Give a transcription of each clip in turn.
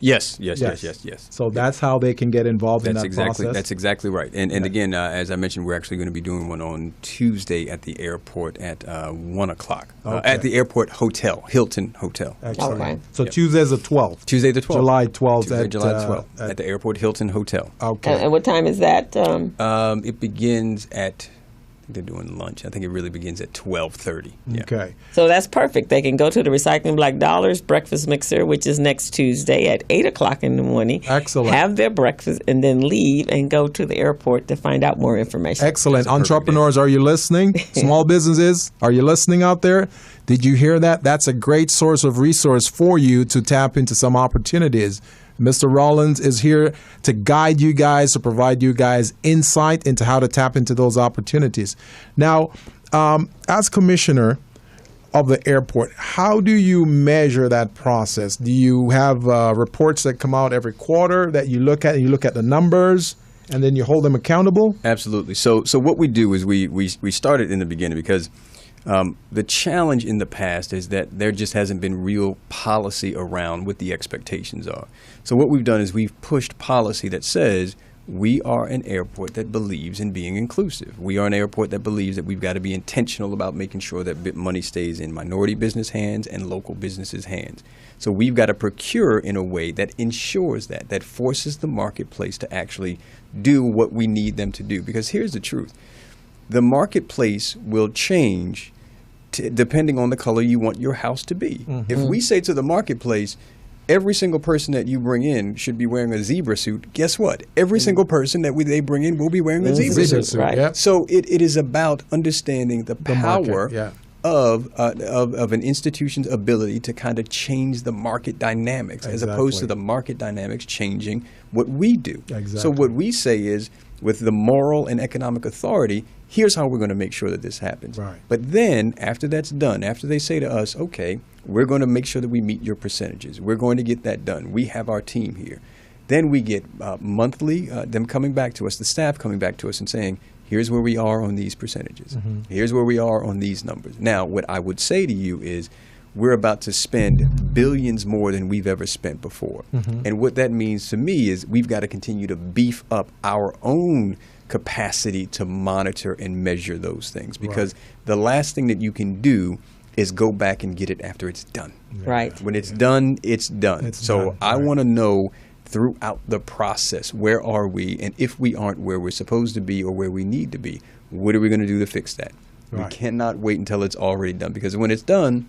Yes. So that's how they can get involved in that process? That's exactly right. And again, as I mentioned, we're actually going to be doing one on Tuesday at the airport at 1 o'clock. At the airport hotel, Hilton Hotel. Excellent. Okay. So Tuesday's the 12th. Tuesday the 12th. July 12th. July 12th at the airport Hilton Hotel. Okay. And what time is that? It begins at, I think they're doing lunch. I think it really begins at 12:30. Yeah. Okay. So that's perfect. They can go to the Recycling Black Dollars Breakfast Mixer, which is next Tuesday at 8 o'clock in the morning. Excellent. Have their breakfast and then leave and go to the airport to find out more information. Excellent. Entrepreneurs, are you listening? Small businesses, are you listening out there? Did you hear that? That's a great source of resource for you to tap into some opportunities. Mr. Rollins is here to guide you guys, to provide you guys insight into how to tap into those opportunities. Now, as commissioner of the airport, how do you measure that process? Do you have reports that come out every quarter that you look at, and you look at the numbers, and then you hold them accountable? Absolutely. So what we do is we started in the beginning because the challenge in the past is that there just hasn't been real policy around what the expectations are. So what we've done is we've pushed policy that says we are an airport that believes in being inclusive. We are an airport that believes that we've got to be intentional about making sure that money stays in minority business hands and local businesses' hands. So we've got to procure in a way that ensures that forces the marketplace to actually do what we need them to do. Because here's the truth. The marketplace will change depending on the color you want your house to be. Mm-hmm. If we say to the marketplace, every single person that you bring in should be wearing a zebra suit, guess what? Every single person that they bring in will be wearing a zebra suit. Right. Yep. So it is about understanding the power of an institution's ability to kind of change the market dynamics as opposed to the market dynamics changing what we do. Exactly. So what we say is, with the moral and economic authority, here's how we're going to make sure that this happens. Right. But then after that's done, after they say to us, okay, we're going to make sure that we meet your percentages. We're going to get that done. We have our team here. Then we get monthly, them coming back to us, the staff coming back to us and saying, here's where we are on these percentages. Mm-hmm. Here's where we are on these numbers. Now, what I would say to you is we're about to spend billions more than we've ever spent before. Mm-hmm. And what that means to me is we've got to continue to beef up our own capacity to monitor and measure those things. Because the last thing that you can do is go back and get it after it's done. Right. When it's done, it's done. It's so done. I want to know throughout the process, where are we? And if we aren't where we're supposed to be or where we need to be, what are we going to do to fix that? Right. We cannot wait until it's already done, because when it's done,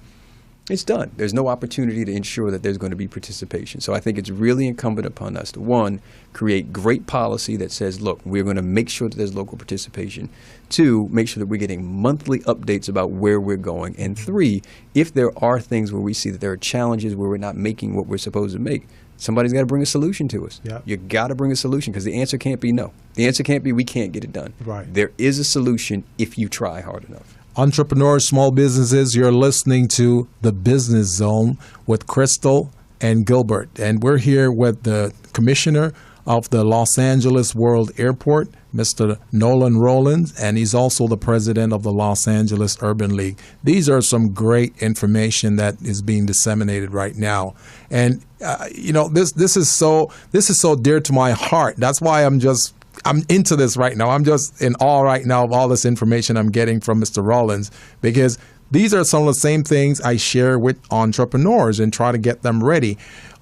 it's done. There's no opportunity to ensure that there's going to be participation. So I think it's really incumbent upon us to, one, create great policy that says, look, we're going to make sure that there's local participation. Two, make sure that we're getting monthly updates about where we're going. And three, if there are things where we see that there are challenges where we're not making what we're supposed to make, somebody's got to bring a solution to us. Yep. You got to bring a solution, because the answer can't be no. The answer can't be we can't get it done. Right. There is a solution if you try hard enough. Entrepreneurs, small businesses, you're listening to the Business Zone with Crystal and Gilbert. And we're here with the commissioner of the Los Angeles World Airport, Mr. Nolan Rollins, and he's also the president of the Los Angeles Urban League. These are some great information that is being disseminated right now. And, this is so dear to my heart. That's why I'm into this right now. I'm just in awe right now of all this information I'm getting from Mr. Rollins, because these are some of the same things I share with entrepreneurs and try to get them ready.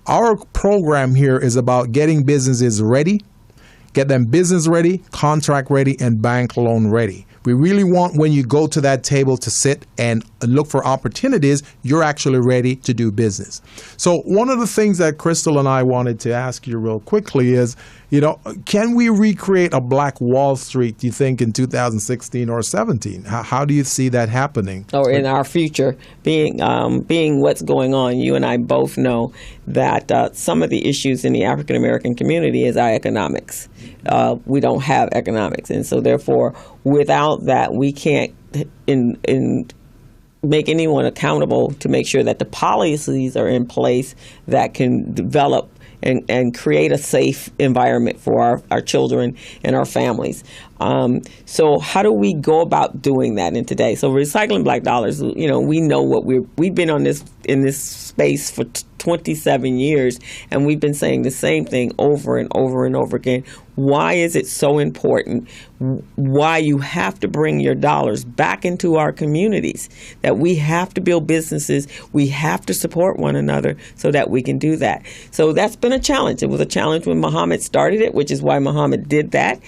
Our program here is about getting businesses ready, get them business ready, contract ready, and bank loan ready. We really want, when you go to that table to sit and look for opportunities, you're actually ready to do business. So one of the things that Crystal and I wanted to ask you real quickly is, can we recreate a Black Wall Street, do you think, in 2016 or 17? How do you see that happening? Or in our future, being what's going on? You and I both know that some of the issues in the African American community is our economics. We don't have economics, and so therefore, without that, we can't make anyone accountable to make sure that the policies are in place that can develop and create a safe environment for our children and our families. So how do we go about doing that in today? So Recycling Black Dollars, we know what we've been in this space for 27 years, and we've been saying the same thing over and over and over again. Why is it so important? Why you have to bring your dollars back into our communities, that we have to build businesses, we have to support one another so that we can do that. So that's been a challenge. It was a challenge when Muhammad started it, which is why Muhammad did that.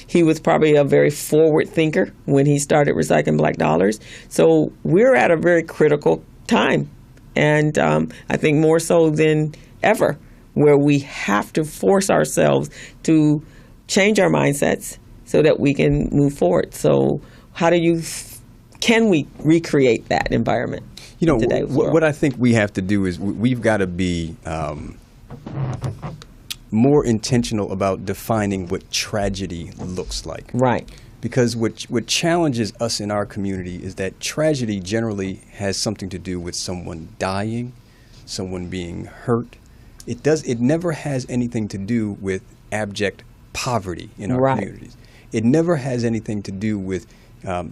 He was probably a very forward thinker when he started Recycling Black Dollars. So we're at a very critical time, and I think more so than ever, where we have to force ourselves to change our mindsets so that we can move forward. So can we recreate that environment? In today's world? What I think we have to do is we've got to be more intentional about defining what tragedy looks like. Right. Because what challenges us in our community is that tragedy generally has something to do with someone dying, someone being hurt. It never has anything to do with abject poverty in our communities. It never has anything to do with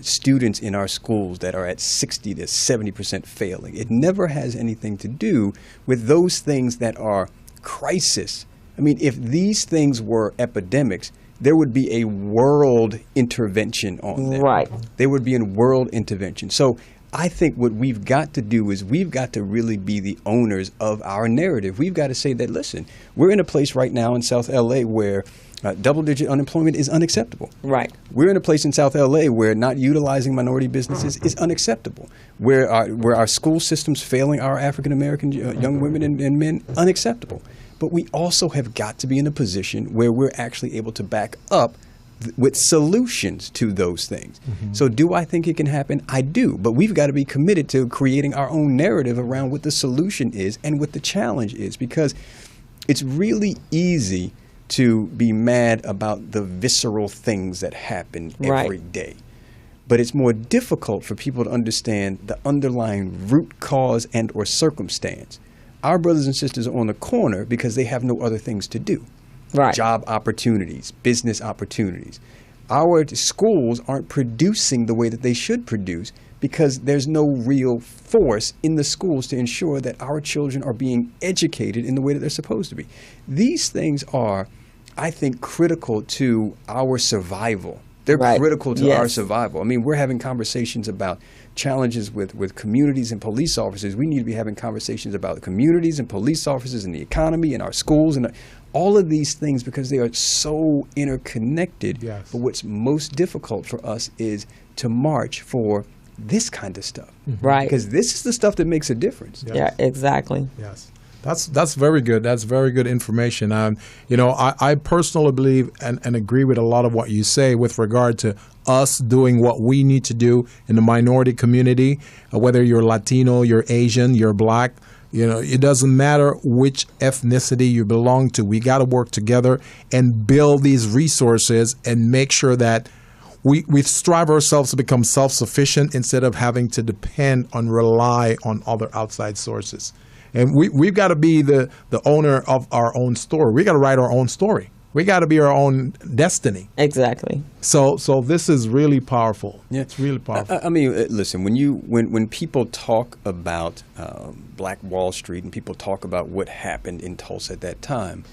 students in our schools that are at 60 to 70% failing. It never has anything to do with those things that are crisis. I mean, if these things were epidemics, there would be a world intervention on them. Right. There would be a world intervention. So I think what we've got to do is we've got to really be the owners of our narrative. We've got to say that, listen, we're in a place right now in South LA where double-digit unemployment is unacceptable. Right. We're in a place in South LA where not utilizing minority businesses is unacceptable. Where our school system's failing our African-American young women and men, unacceptable. But we also have got to be in a position where we're actually able to back up with solutions to those things. Mm-hmm. So do I think it can happen? I do. But we've got to be committed to creating our own narrative around what the solution is and what the challenge is, because it's really easy to be mad about the visceral things that happen every day. But it's more difficult for people to understand the underlying root cause and or circumstance. Our brothers and sisters are on the corner because they have no other things to do. Right. Job opportunities, business opportunities. Our schools aren't producing the way that they should produce because there's no real force in the schools to ensure that our children are being educated in the way that they're supposed to be. These things are, I think, critical to our survival. They're critical to our survival. I mean, we're having conversations about challenges with communities and police officers. We need to be having conversations about communities and police officers and the economy and our schools and all of these things because they are so interconnected. Yes. But what's most difficult for us is to march for this kind of stuff. Mm-hmm. Right. Because this is the stuff that makes a difference. Yes. Yeah, exactly. Yes. That's very good. That's very good information. I personally believe and agree with a lot of what you say with regard to us doing what we need to do in the minority community, whether you're Latino, you're Asian, you're Black. It doesn't matter which ethnicity you belong to. We got to work together and build these resources and make sure that we strive ourselves to become self-sufficient instead of having to depend on, rely on other outside sources. And we've got to be the owner of our own story. We got to write our own story. We got to be our own destiny. Exactly. So this is really powerful. Yeah, it's really powerful. I mean, listen, when people talk about Black Wall Street and people talk about what happened in Tulsa at that time,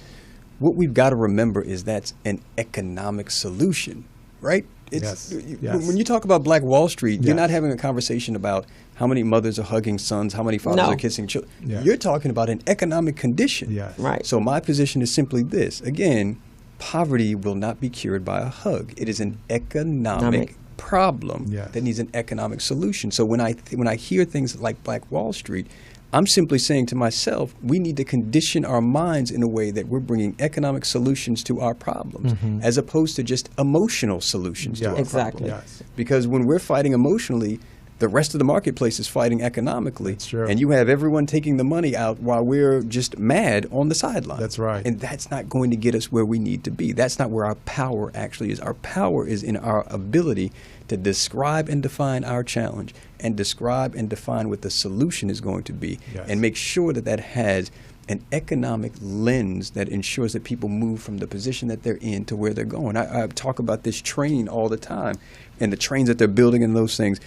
what we've got to remember is that's an economic solution, right? Yes. When you talk about Black Wall Street, you're not having a conversation about how many mothers are hugging sons, how many fathers are kissing children. Yeah. You're talking about an economic condition. Yes. Right. So my position is simply this. Again, poverty will not be cured by a hug. It is an economic problem that needs an economic solution. So when I hear things like Black Wall Street, I'm simply saying to myself, we need to condition our minds in a way that we're bringing economic solutions to our problems, as opposed to just emotional solutions to our problems. Yes. Because when we're fighting emotionally, the rest of the marketplace is fighting economically. That's true. And you have everyone taking the money out while we're just mad on the sideline. That's right. And that's not going to get us where we need to be. That's not where our power actually is. Our power is in our ability to describe and define our challenge and describe and define what the solution is going to be, and make sure that that has an economic lens that ensures that people move from the position that they're in to where they're going. I talk about this train all the time and the trains that they're building and those things.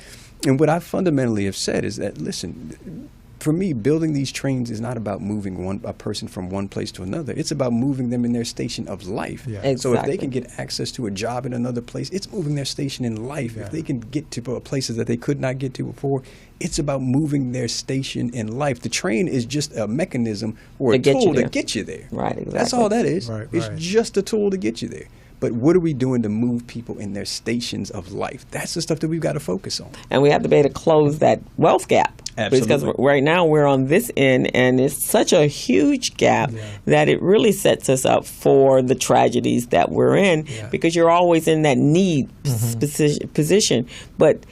And what I fundamentally have said is that, listen, for me, building these trains is not about moving a person from one place to another. It's about moving them in their station of life. Yeah. Exactly. So if they can get access to a job in another place, it's moving their station in life. Yeah. If they can get to places that they could not get to before, it's about moving their station in life. The train is just a mechanism or a tool to get you there. Right, exactly. That's all that is. Right, it's right. just a tool to get you there. But what are we doing to move people in their stations of life? That's the stuff that we've got to focus on. And we have to be able to close that wealth gap. Absolutely. Because right now we're on this end, and it's such a huge gap that it really sets us up for the tragedies that we're in, because you're always in that need position. But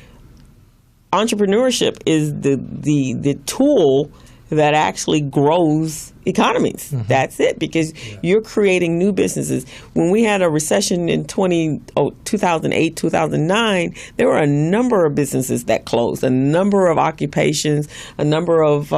entrepreneurship is the tool that actually grows economies. That's it, because you're creating new businesses. When we had a recession in 2008, 2009, there were a number of businesses that closed, a number of occupations, a number of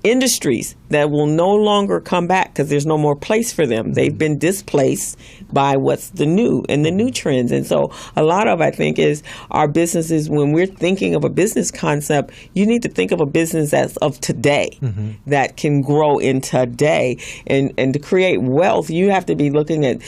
industries that will no longer come back because there's no more place for them. They've been displaced by what's the new and the new trends. And so a lot of, I think, is our businesses, when we're thinking of a business concept, you need to think of a business that's of today that can grow in today. And to create wealth, you have to be looking at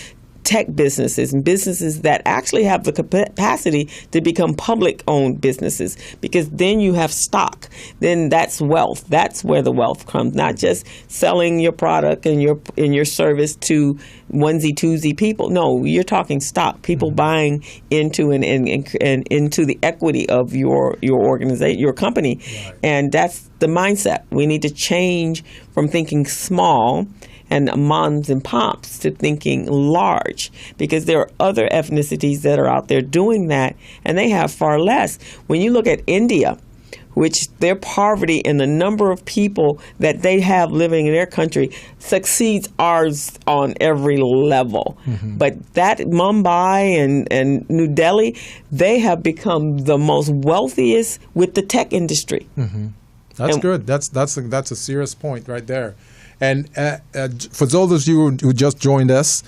tech businesses and businesses that actually have the capacity to become public-owned businesses, because then you have stock. Then that's wealth. That's where the wealth comes, not just selling your product and your service to onesie-twosie people. No, you're talking stock, people buying into and into the equity of your organization, your company. Right. And that's the mindset. We need to change from thinking small and moms and pops to thinking large, because there are other ethnicities that are out there doing that, and they have far less. When you look at India, which their poverty and the number of people that they have living in their country succeeds ours on every level. But that Mumbai and New Delhi, they have become the most wealthiest with the tech industry. That's good. That's a serious point right there. And for those of you who just joined us,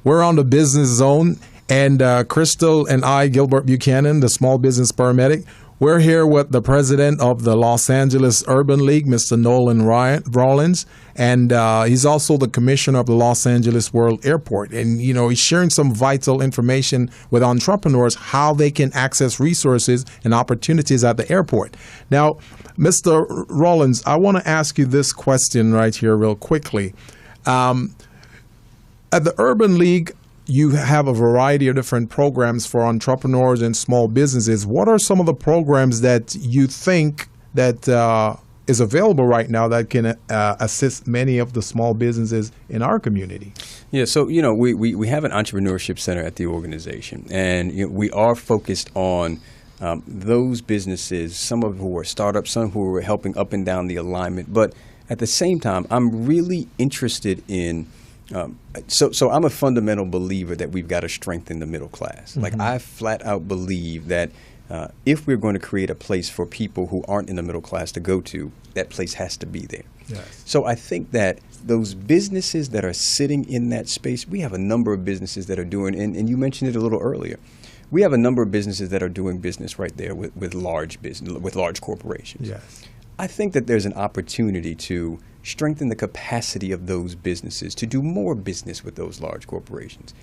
we're on the Business Zone, and Crystal and I, Gilbert Buchanan, the small business paramedic, we're here with the president of the Los Angeles Urban League, Mr. Nolan Rollins, and he's also the commissioner of the Los Angeles World Airport. And, you know, he's sharing some vital information with entrepreneurs, how they can access resources and opportunities at the airport. Now, Mr. Rollins, I want to ask you this question right here real quickly. At the Urban League, you have a variety of different programs for entrepreneurs and small businesses. What are some of the programs that you think that is available right now that can assist many of the small businesses in our community? Yeah, so, you know, we have an entrepreneurship center at the organization, and we are focused on those businesses, some of who are startups, some who are helping up and down the alignment. But at the same time, I'm really interested in so I'm a fundamental believer that we've got to strengthen the middle class. Like, I flat out believe that if we're going to create a place for people who aren't in the middle class to go to, that place has to be there. Yes. So I think that those businesses that are sitting in that space, we have a number of businesses that are doing, and you mentioned it a little earlier, we have a number of businesses that are doing business right there with large corporations. Yes. I think that there's an opportunity to strengthen the capacity of those businesses to do more business with those large corporations,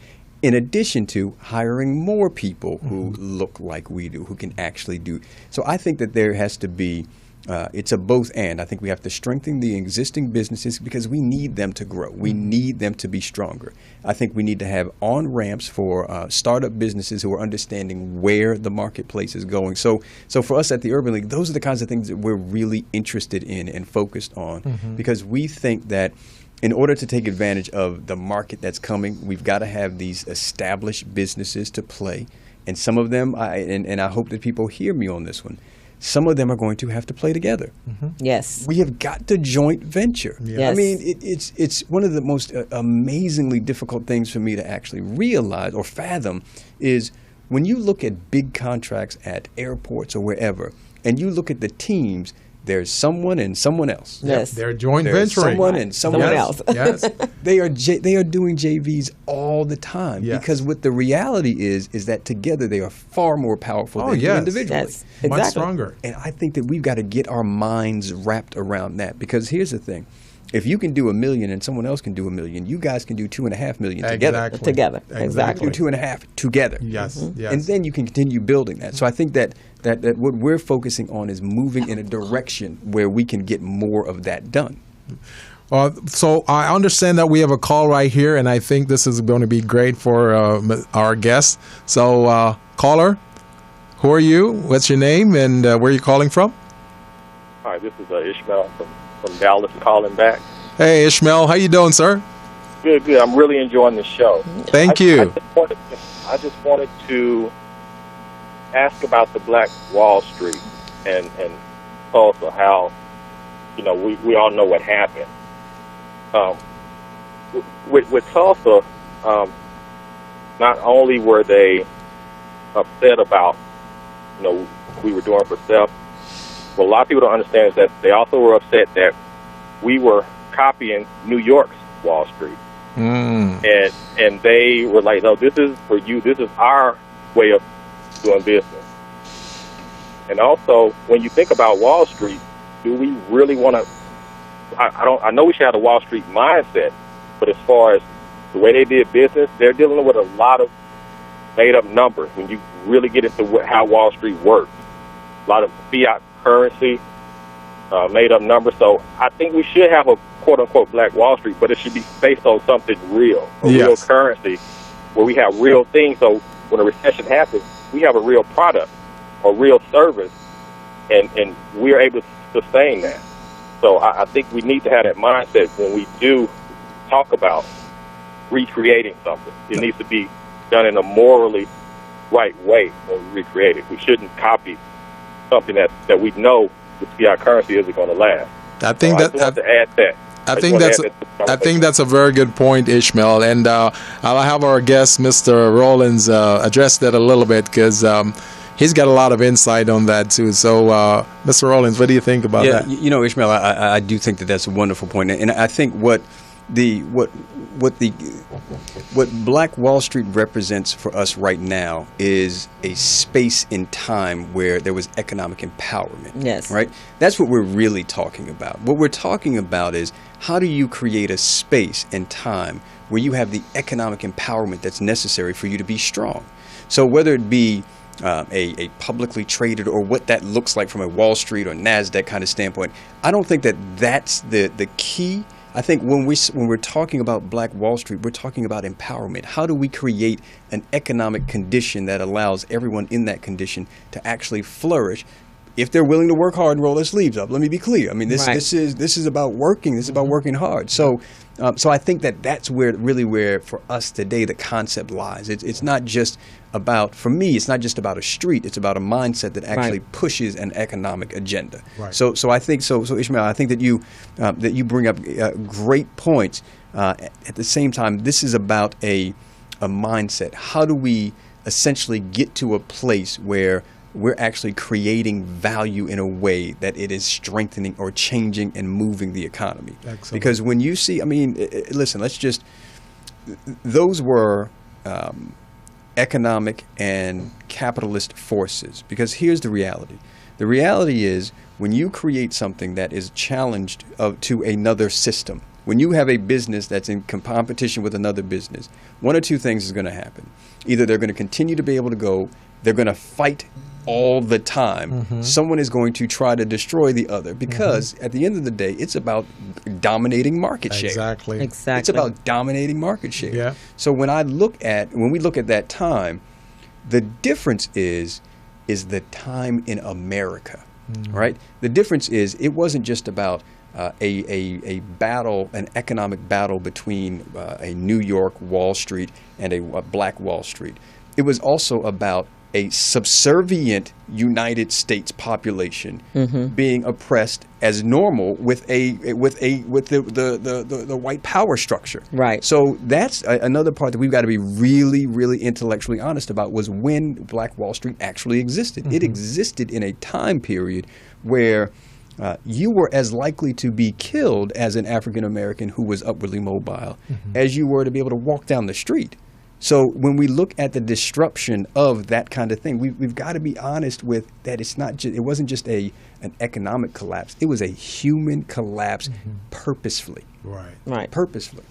in addition to hiring more people who look like we do, who can actually do. So I think that there has to be, it's a both and. I think we have to strengthen the existing businesses because we need them to grow. We need them to be stronger. I think we need to have on-ramps for startup businesses who are understanding where the marketplace is going. So for us at the Urban League, those are the kinds of things that we're really interested in and focused on, because we think that in order to take advantage of the market that's coming, we've got to have these established businesses to play. And some of them, and I hope that people hear me on this one, some of them are going to have to play together. Yes. We have got to joint venture. Yes. I mean, it's one of the most amazingly difficult things for me to actually realize or fathom is when you look at big contracts at airports or wherever, and you look at the teams, there's someone and someone else. Yes. They're joint There's venturing. someone and someone else. Yes. They are doing JVs all the time because what the reality is that together they are far more powerful than individually. Yes, exactly. Much stronger. And I think that we've got to get our minds wrapped around that, because here's the thing. If you can do $1 million and someone else can do $1 million, you guys can do $2.5 million together. Exactly. Do 2.5 together. Yes. Yes. And then you can continue building that. So I think that what we're focusing on is moving in a direction where we can get more of that done. So I understand that we have a call right here, and I think this is going to be great for our guest. So caller, who are you? What's your name, and where are you calling from? Hi, this is Ishmael from Dallas calling back. Hey, Ishmael. How you doing, sir? Good. I'm really enjoying the show. Thank you. I just wanted to ask about the Black Wall Street and also how, we all know what happened. With Tulsa, not only were they upset about, we were doing for self, what a lot of people don't understand is that they also were upset that we were copying New York's Wall Street. And they were like, no, this is for you. This is our way of doing business. And also, when you think about Wall Street, do we really want to? I know we should have the Wall Street mindset, but as far as the way they did business, they're dealing with a lot of made-up numbers. When you really get into how Wall Street works, a lot of fiat currency, made-up numbers. So I think we should have a quote-unquote Black Wall Street, but it should be based on something real, real currency, where we have real things. So when a recession happens, we have a real product or real service, and we are able to sustain that. So I think we need to have that mindset when we do talk about recreating something. It needs to be done in a morally right way when we recreate it. We shouldn't copy something that we know the fiat currency isn't going to last. I think so I just want to add that. I think that's a very good point, Ishmael, and I'll have our guest, Mr. Rollins, address that a little bit, because he's got a lot of insight on that too. So, Mr. Rollins, what do you think about that? Ishmael, I do think that that's a wonderful point, and I think what Black Wall Street represents for us right now is a space in time where there was economic empowerment. Yes. Right? That's what we're really talking about. What we're talking about is, how do you create a space and time where you have the economic empowerment that's necessary for you to be strong? So whether it be a publicly traded, or what that looks like from a Wall Street or NASDAQ kind of standpoint, I don't think that that's the key. I think when we're talking about Black Wall Street, we're talking about empowerment. How do we create an economic condition that allows everyone in that condition to actually flourish, if they're willing to work hard and roll their sleeves up? Let me be clear. I mean, this is about working. This is about working hard. So I think that's where for us today the concept lies. It's not just about, for me, it's not just about a street. It's about a mindset that actually pushes an economic agenda. Right. So I think so Ishmael, I think that you bring up great points. At the same time, this is about a mindset. How do we essentially get to a place where we're actually creating value in a way that it is strengthening or changing and moving the economy? Excellent. Because when you see, listen, those were economic and capitalist forces. Because here's the reality. The reality is, when you create something that is challenged to another system, when you have a business that's in competition with another business, one or two things is going to happen. Either they're going to continue to be able to go, they're going to fight all the time. Mm-hmm. Someone is going to try to destroy the other, because at the end of the day, it's about dominating market share. Exactly. It's about dominating market share. Yeah. So when we look at that time, the difference is the time in America, right? The difference is, it wasn't just about a battle, an economic battle between a New York Wall Street and a Black Wall Street. It was also about a subservient United States population being oppressed as normal with the white power structure. Right. So that's another part that we've got to be really, really intellectually honest about, was when Black Wall Street actually existed. It existed in a time period where you were as likely to be killed as an African American who was upwardly mobile as you were to be able to walk down the street. So when we look at the disruption of that kind of thing, we've got to be honest with that. It wasn't just an economic collapse. It was a human collapse purposefully. Right. Purposefully.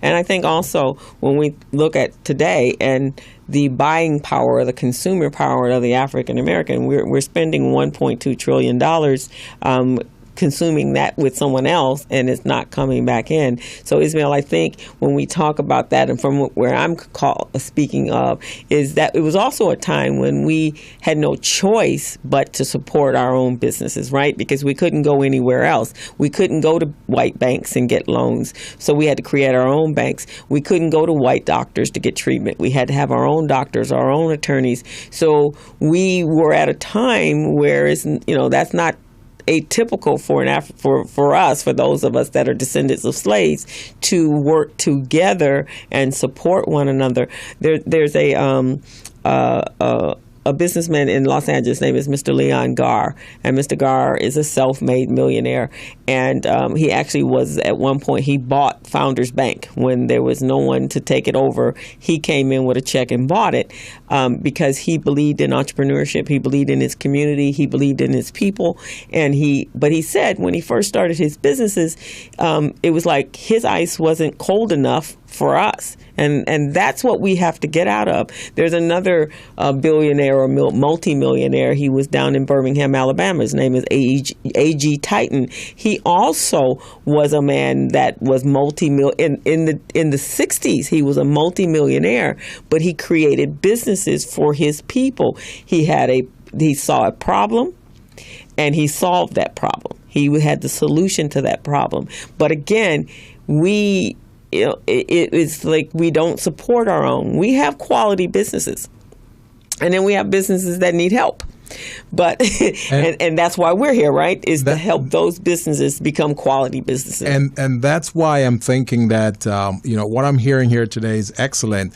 And I think also when we look at today and the buying power, or the consumer power of the African American, we're spending $1.2 trillion consuming that with someone else, and it's not coming back in. So, Ismail, I think when we talk about that, and from where I'm speaking of, is that it was also a time when we had no choice but to support our own businesses, right? Because we couldn't go anywhere else. We couldn't go to white banks and get loans, so we had to create our own banks. We couldn't go to white doctors to get treatment. We had to have our own doctors, our own attorneys. So we were at a time where that's not atypical for us, for those of us that are descendants of slaves, to work together and support one another. There's a businessman in Los Angeles. His name is Mr. Leon Gar, and Mr. Gar is a self-made millionaire. And he actually was, at one point, he bought Founders Bank when there was no one to take it over. He came in with a check and bought it because he believed in entrepreneurship. He believed in his community. He believed in his people. But he said when he first started his businesses, it was like his ice wasn't cold enough for us. And that's what we have to get out of. There's another billionaire or multimillionaire. He was down in Birmingham, Alabama. His name is A.G. Titan. He also was a man that was in the 60s. He was a multimillionaire, but he created businesses for his people. He saw a problem, and he solved that problem. He had the solution to that problem. But again, it's like we don't support our own. We have quality businesses, and then we have businesses that need help. But and that's why we're here, right? Is to help those businesses become quality businesses. And that's why I'm thinking that what I'm hearing here today is excellent.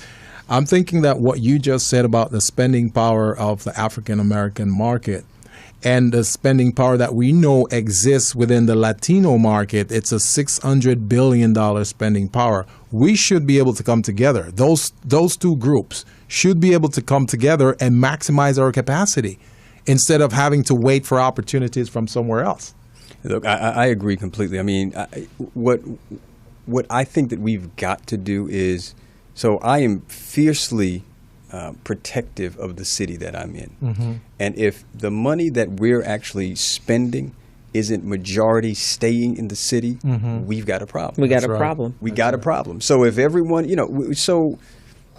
I'm thinking that what you just said about the spending power of the African American market and the spending power that we know exists within the Latino market, it's a $600 billion spending power. We should be able to come together. Those two groups should be able to come together and maximize our capacity instead of having to wait for opportunities from somewhere else. Look, I agree completely. I mean, what I think that we've got to do is, so I am fiercely protective of the city that I'm in. And if the money that we're actually spending isn't majority staying in the city, we've got a problem. We got a problem. We got a problem. So if everyone,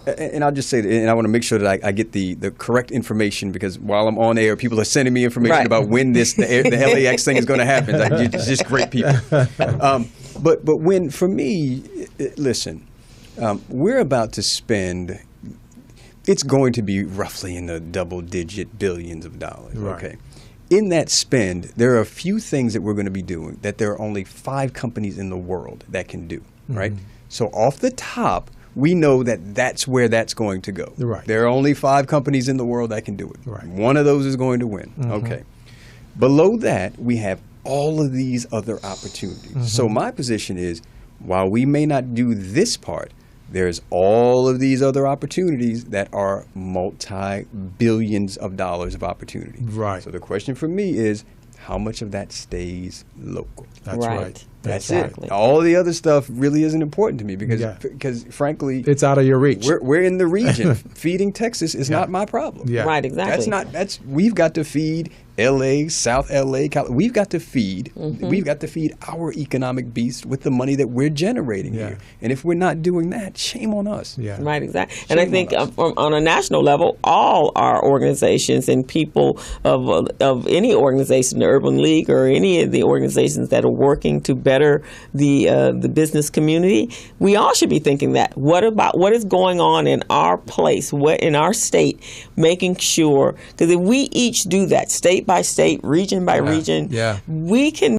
and I'll just say that, and I want to make sure that I get the correct information, because while I'm on air, people are sending me information about when the LAX thing is going to happen. It's just great people. But when, for me, listen, we're about to spend, it's going to be roughly in the double-digit billions of dollars. Right. Okay. In that spend, there are a few things that we're going to be doing that there are only 5 companies in the world that can do, right? So off the top, we know that that's where that's going to go. Right. There are only 5 companies in the world that can do it. Right. One of those is going to win. Okay. Below that, we have all of these other opportunities. So my position is, while we may not do this part, there's all of these other opportunities that are multi-billions of dollars of opportunity. Right. So the question for me is, how much of that stays local? That's right. That's exactly. it. All the other stuff really isn't important to me because frankly, it's out of your reach. We're in the region. Feeding Texas is not my problem. Yeah. Right, exactly. We've got to feed LA, South LA, we've got to feed our economic beast with the money that we're generating here. And if we're not doing that, shame on us. Yeah. Right, exactly. And I think on a national level, all our organizations and people of any organization, the Urban League or any of the organizations that are working to better the business community, we all should be thinking that. What is going on in our place, in our state, making sure, because if we each do that, state by state, region by region, we can